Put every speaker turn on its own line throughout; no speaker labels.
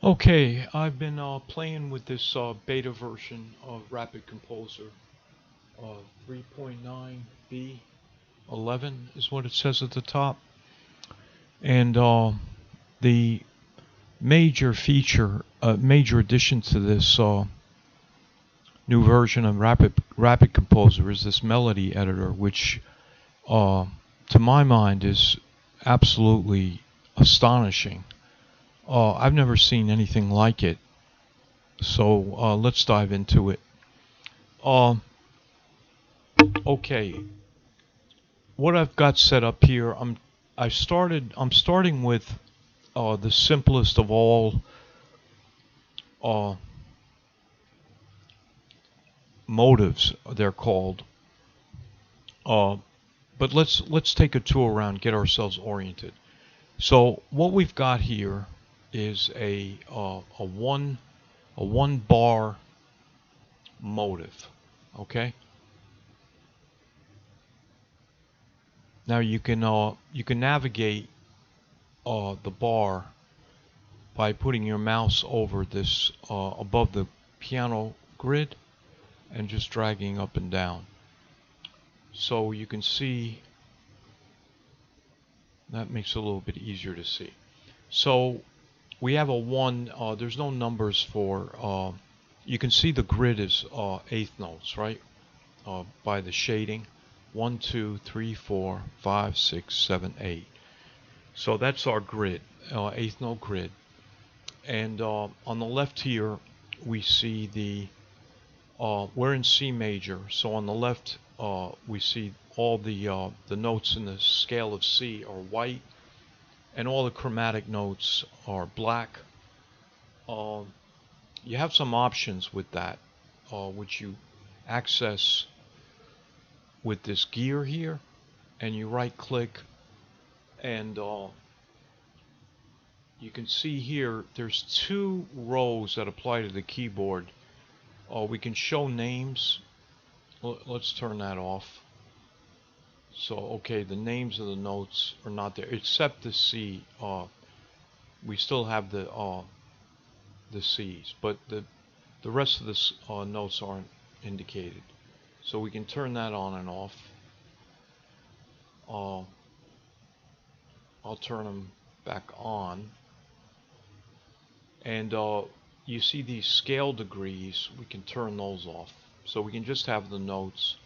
Okay, I've been playing with this beta version of RapidComposer. 3.9b 11 is what it says at the top. And the major feature, major addition to this new version of RapidComposer is this melody editor, which to my mind is absolutely astonishing. I've never seen anything like it. So let's dive into it. Uh, okay, what I've got set up here, I'm starting with the simplest of all uh, motives, they're called. Uh, but let's take a tour around, get ourselves oriented. So what we've got here is a one bar motive. Okay. Now you can navigate the bar by putting your mouse over this above the piano grid and just dragging up and down. So you can see that makes it a little bit easier to see. So we have a 1, there's no numbers for, you can see the grid is eighth notes, right? By the shading. 1, 2, 3, 4, 5, 6, 7, 8. So that's our grid, eighth note grid. And on the left here, we see we're in C major. So on the left, we see all the notes in the scale of C are white, and all the chromatic notes are black. You have some options with that, which you access with this gear here, and you right click, and you can see here there's 2 rows that apply to the keyboard. We can show names. Let's turn that off. So okay, the names of the notes are not there except the C. We still have the C's, but the rest of the notes aren't indicated. So we can turn that on and off. I'll turn them back on. And you see these scale degrees, we can turn those off. So we can just have the notes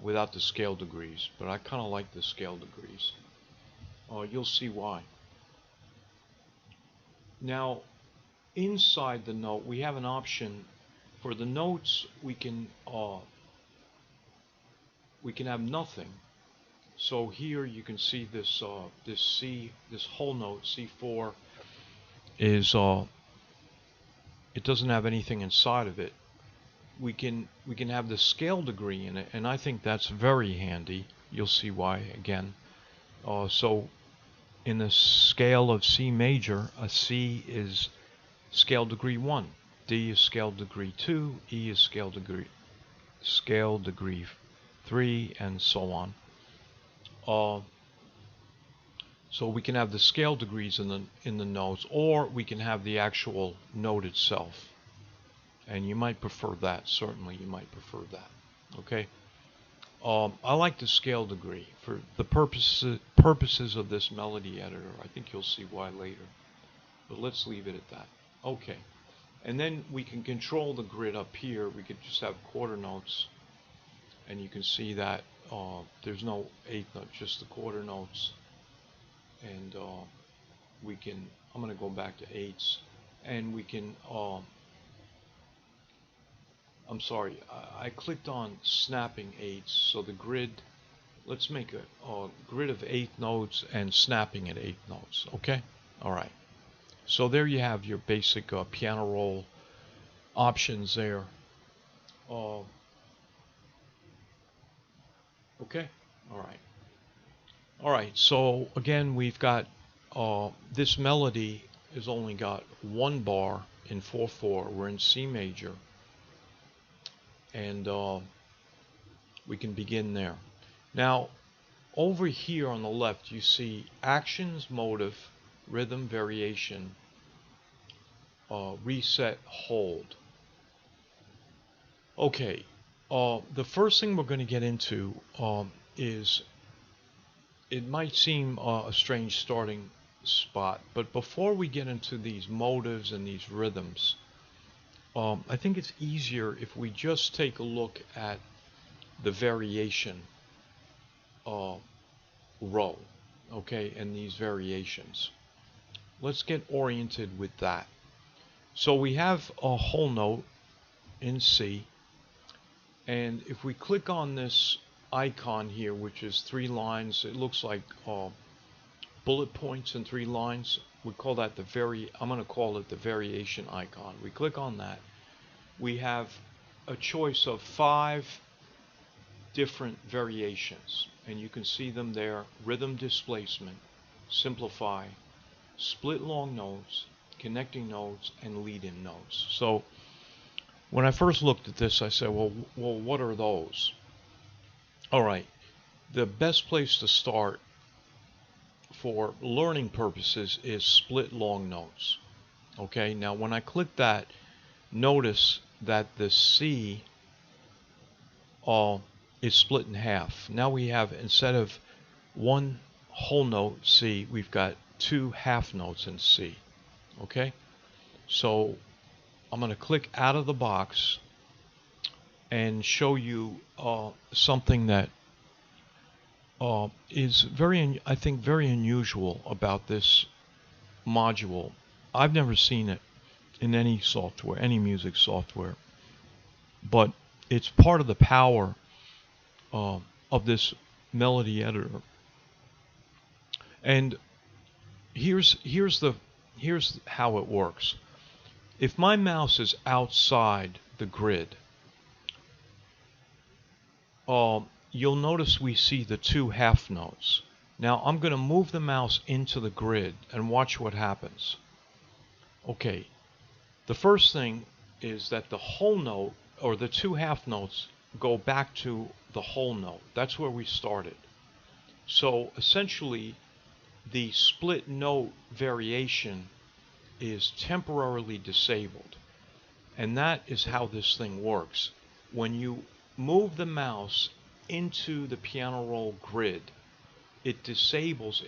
without the scale degrees, but I kind of like the scale degrees. You'll see why. Now, inside the note, we have an option for the notes. We can have nothing. So here you can see this this C, this whole note C4 is it doesn't have anything inside of it. We can have the scale degree in it, and I think that's very handy. You'll see why again. So in the scale of C major, a C is scale degree 1, D is scale degree 2, E is scale degree 3, and so on. So we can have the scale degrees in the notes, or we can have the actual note itself. And you might prefer that. Certainly, you might prefer that. Okay. I like the scale degree for the purposes of this melody editor. I think you'll see why later. But let's leave it at that. Okay. And then we can control the grid up here. We could just have quarter notes, and you can see that there's no eighth note, just the quarter notes. And we can, I'm going to go back to eighths, and we can, I'm sorry, I clicked on snapping eighths, so the grid, let's make a grid of eighth notes and snapping at eighth notes, okay? Alright, so there you have your basic piano roll options there. Okay, alright, so again we've got this melody has only got 1 bar in 4/4. We're in C major, and we can begin there. Now over here on the left you see actions, motive, rhythm, variation, reset, hold. Okay, the first thing we're going to get into is, it might seem a strange starting spot, but before we get into these motives and these rhythms, I think it's easier if we just take a look at the variation row, okay, and these variations. Let's get oriented with that. So we have a whole note in C, and if we click on this icon here, which is 3 lines, it looks like bullet points and 3 lines. We call that I'm going to call it the variation icon. We click on that. We have a choice of 5 different variations, and you can see them there: rhythm displacement, simplify, split long notes, connecting notes, and lead-in notes. So when I first looked at this, I said, well, what are those? All right, the best place to start for learning purposes is split long notes. Okay, now when I click that, notice that the C is split in half. Now we have, instead of 1 whole note C, we've got 2 half notes in C. Okay, so I'm going to click out of the box and show you something that is I think very unusual about this module. I've never seen it in any software, any music software, but it's part of the power of this melody editor. And here's how it works. If my mouse is outside the grid, you'll notice we see the 2 half notes. Now I'm going to move the mouse into the grid and watch what happens. Okay, the first thing is that the whole note, or the 2 half notes, go back to the whole note. That's where we started. So essentially, the split note variation is temporarily disabled, and that is how this thing works. When you move the mouse into the piano roll grid, it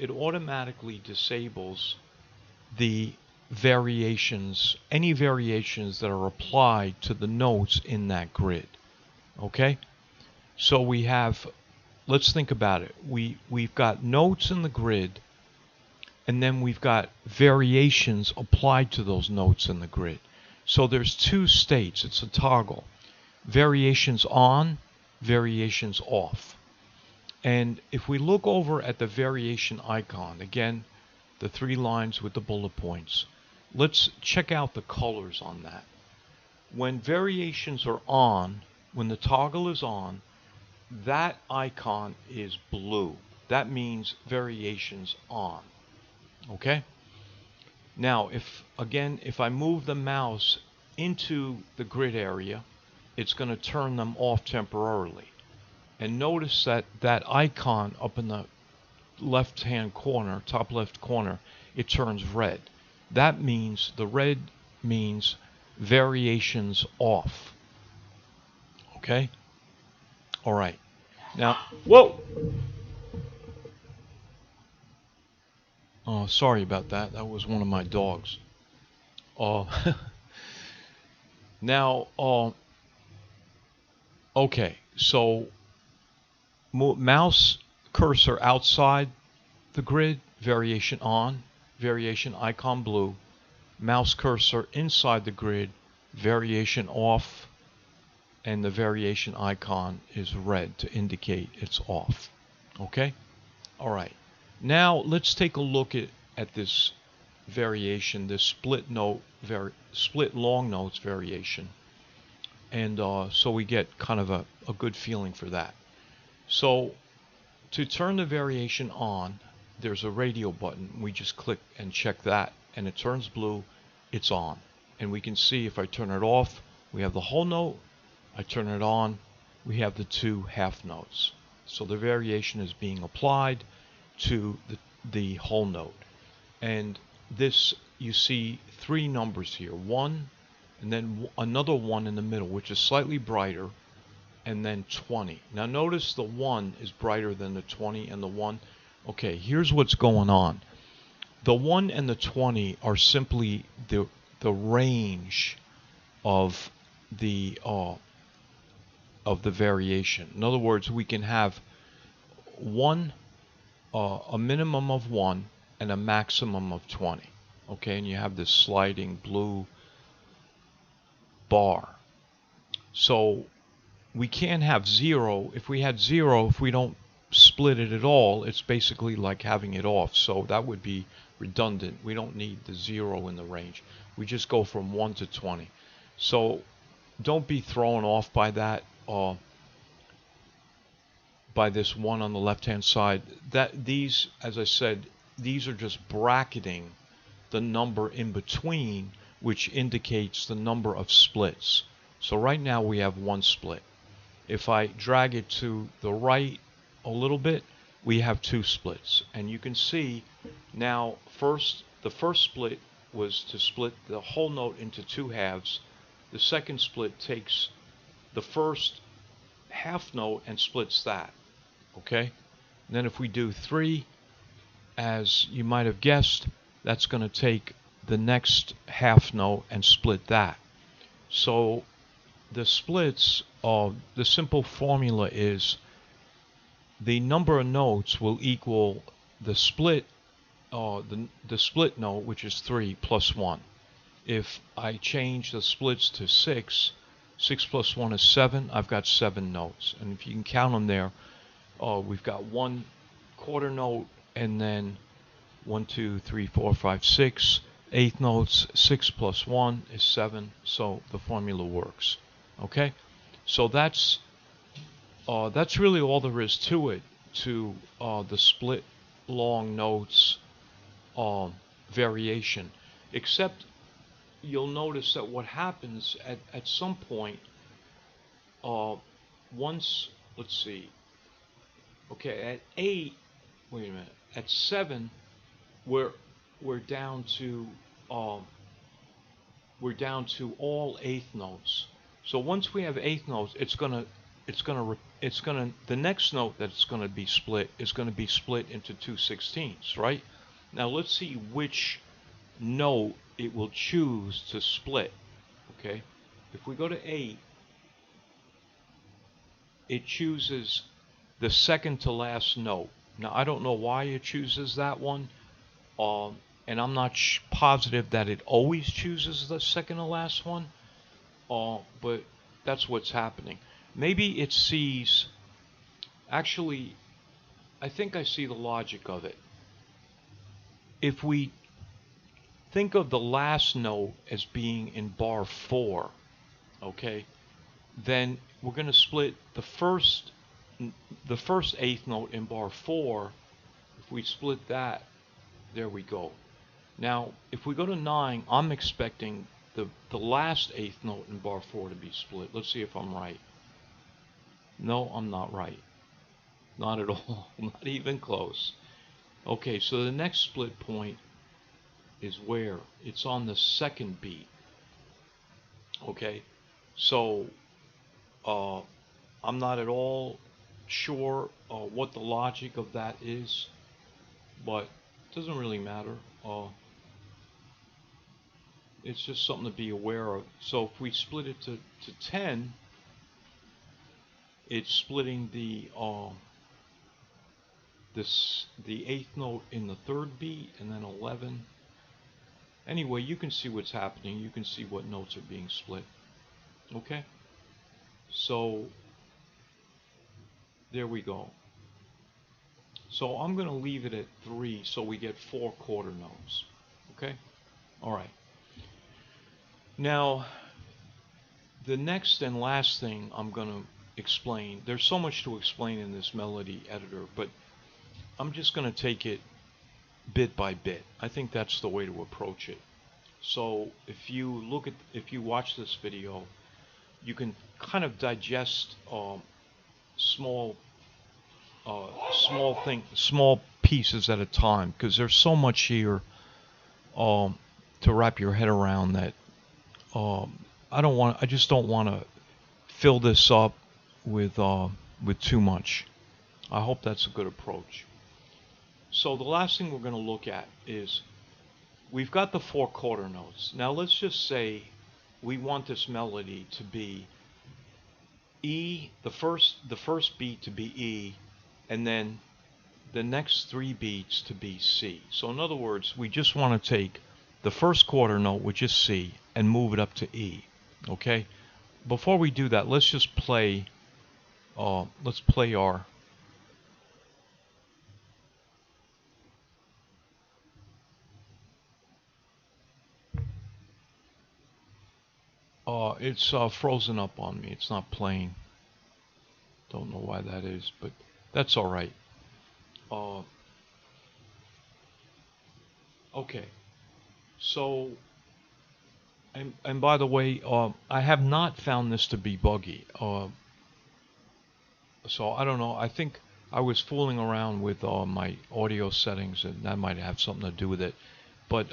automatically disables the variations, any variations that are applied to the notes in that grid. Okay, so we have, let's think about it. We've got notes in the grid, and then we've got variations applied to those notes in the grid. So there's 2 states. It's a toggle: variations on, variations off. And if we look over at the variation icon, again, the 3 lines with the bullet points, let's check out the colors on that. When variations are on, when the toggle is on, that icon is blue. That means variations on. Okay? Now, if I move the mouse into the grid area, it's going to turn them off temporarily. And notice that that icon up in the left-hand corner, top left corner, it turns red. That means, the red means variations off. Okay? All right. Now, whoa! Oh, sorry about that. That was one of my dogs. Now, okay, so mouse cursor outside the grid, variation on, variation icon blue. Mouse cursor inside the grid, variation off, and the variation icon is red to indicate it's off. Okay? All right. Now let's take a look at this variation, this split long notes variation, and so we get kind of a good feeling for that. So to turn the variation on, there's a radio button. We just click and check that, and it turns blue. It's on. And we can see if I turn it off, we have the whole note. I turn it on, we have the 2 half notes. So the variation is being applied to the whole note. And this, you see three numbers here, 1, and then another 1 in the middle, which is slightly brighter, and then 20. Now notice the 1 is brighter than the 20 and the 1. Okay, here's what's going on. The 1 and the 20 are simply the range of the variation. In other words, we can have a minimum of 1 and a maximum of 20. Okay, and you have this sliding blue bar. So we can't have 0. If we had 0, if we don't split it at all, it's basically like having it off. So that would be redundant. We don't need the 0 in the range. We just go from 1 to 20. So don't be thrown off by that, by this 1 on the left hand side. These, as I said, these are just bracketing the number in between, which indicates the number of splits. So right now we have 1 split. If I drag it to the right a little bit, we have 2 splits. And you can see now, the first split was to split the whole note into 2 halves. The second split takes the first half note and splits that. Okay? And then if we do 3, as you might have guessed, that's going to take the next half note and split that. So the splits, the simple formula is the number of notes will equal the split, the split note, which is 3 plus 1. If I change the splits to 6, 6 plus 1 is 7. I've got 7 notes, and if you can count them there, we've got 1 quarter note, and then 1, 2, 3, 4, 5, 6 eighth notes. 6 plus 1 is 7. So the formula works. Okay, so that's really all there is to it, to the split long notes variation, except you'll notice that what happens at some point, once, let's see, okay, at 8, wait a minute, at 7, we're down to all eighth notes. So once we have eighth notes, the next note that's going to be split is going to be split into 2/16ths, right? Now let's see which note it will choose to split. Okay, if we go to 8, it chooses the second to last note. Now I don't know why it chooses that one, and I'm not positive that it always chooses the second to last one, but that's what's happening. Maybe it sees, actually, I think I see the logic of it. If we think of the last note as being in bar 4, okay, then we're going to split the first eighth note in bar 4. If we split that, there we go. Now if we go to 9, I'm expecting the last eighth note in bar 4 to be split. Let's see if I'm right. No, I'm not right. Not at all. Not even close. Okay, so the next split point is where? It's on the second beat. Okay, so I'm not at all sure what the logic of that is, but it doesn't really matter. It's just something to be aware of. So if we split it to 10, it's splitting the eighth note in the third beat, and then 11. Anyway, you can see what's happening. You can see what notes are being split. Okay, so there we go. So I'm going to leave it at 3, so we get 4 quarter notes. Okay, all right. Now the next and last thing I'm going to explain, there's so much to explain in this melody editor, but I'm just going to take it bit by bit. I think that's the way to approach it. So if you watch this video, you can kind of digest small pieces at a time, because there's so much here to wrap your head around that. I just don't want to fill this up with too much. I hope that's a good approach. So the last thing we're going to look at is we've got the 4 quarter notes. Now let's just say we want this melody to be E, the first beat to be E, and then the next 3 beats to be C. So in other words, we just want to take the first quarter note, which is C, and move it up to E. Okay? Before we do that, let's just play let's play our it's frozen up on me. It's not playing. Don't know why that is, but that's all right. Okay. So, and by the way, I have not found this to be buggy. So I don't know. I think I was fooling around with my audio settings, and that might have something to do with it. But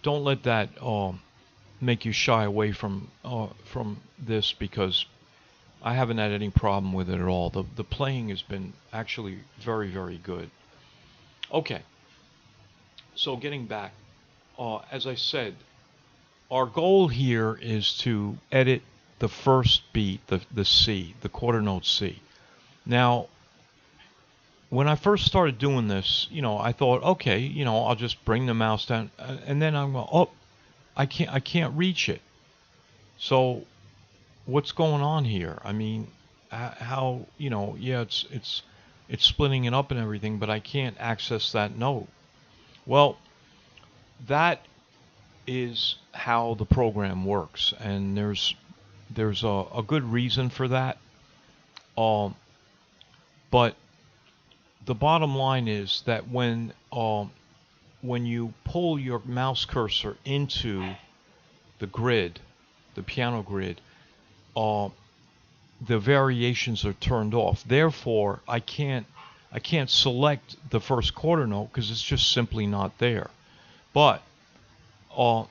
don't let that make you shy away from this, because I haven't had any problem with it at all. The playing has been actually very, very good. Okay. So getting back, as I said, our goal here is to edit the first beat, the C, the quarter note C. Now, when I first started doing this, I thought, okay, I'll just bring the mouse down, and then I'm going, oh, I can't reach it. So what's going on here? I mean, how, yeah, it's splitting it up and everything, but I can't access that note. Well, that is how the program works, and there's a good reason for that. But the bottom line is that when you pull your mouse cursor into the grid, the piano grid, the variations are turned off. Therefore, I can't select the first quarter note because it's just simply not there. But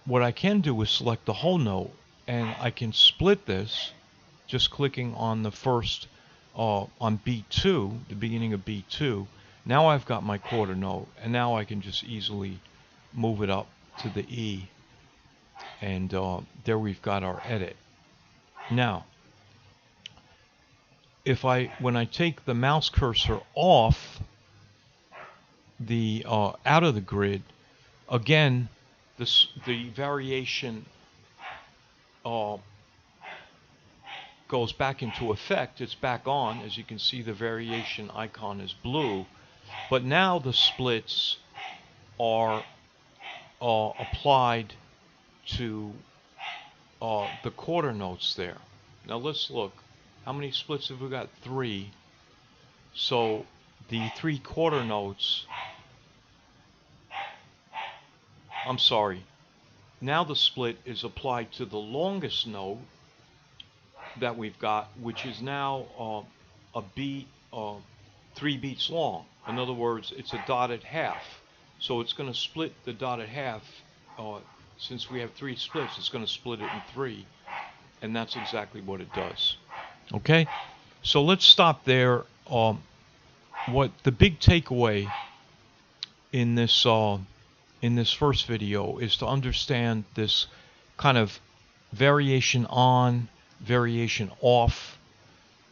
what I can do is select the whole note, and I can split this just clicking on the first on beat 2, the beginning of beat 2. Now I've got my quarter note, and now I can just easily move it up to the E, and there we've got our edit. Now, when I take the mouse cursor off the out of the grid, again, the variation goes back into effect. It's back on. As you can see, the variation icon is blue, but now the splits are applied to the quarter notes there. Now let's look. How many splits have we got? 3. So the 3 quarter notes, I'm sorry, now the split is applied to the longest note that we've got, which is now a beat, 3 beats long. In other words, it's a dotted half. So it's going to split the dotted half. Since we have 3 splits, it's going to split it in 3, and that's exactly what it does. Okay, so let's stop there. What the big takeaway in this first video is to understand this kind of variation on, variation off,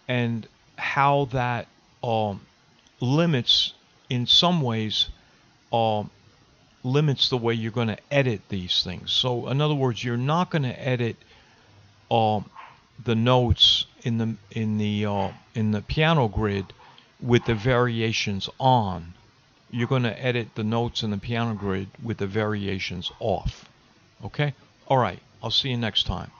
and how that limits, in some ways, limits the way you're going to edit these things. So in other words, you're not going to edit the notes in the piano grid with the variations on. You're going to edit the notes in the piano grid with the variations off. Okay? All right. I'll see you next time.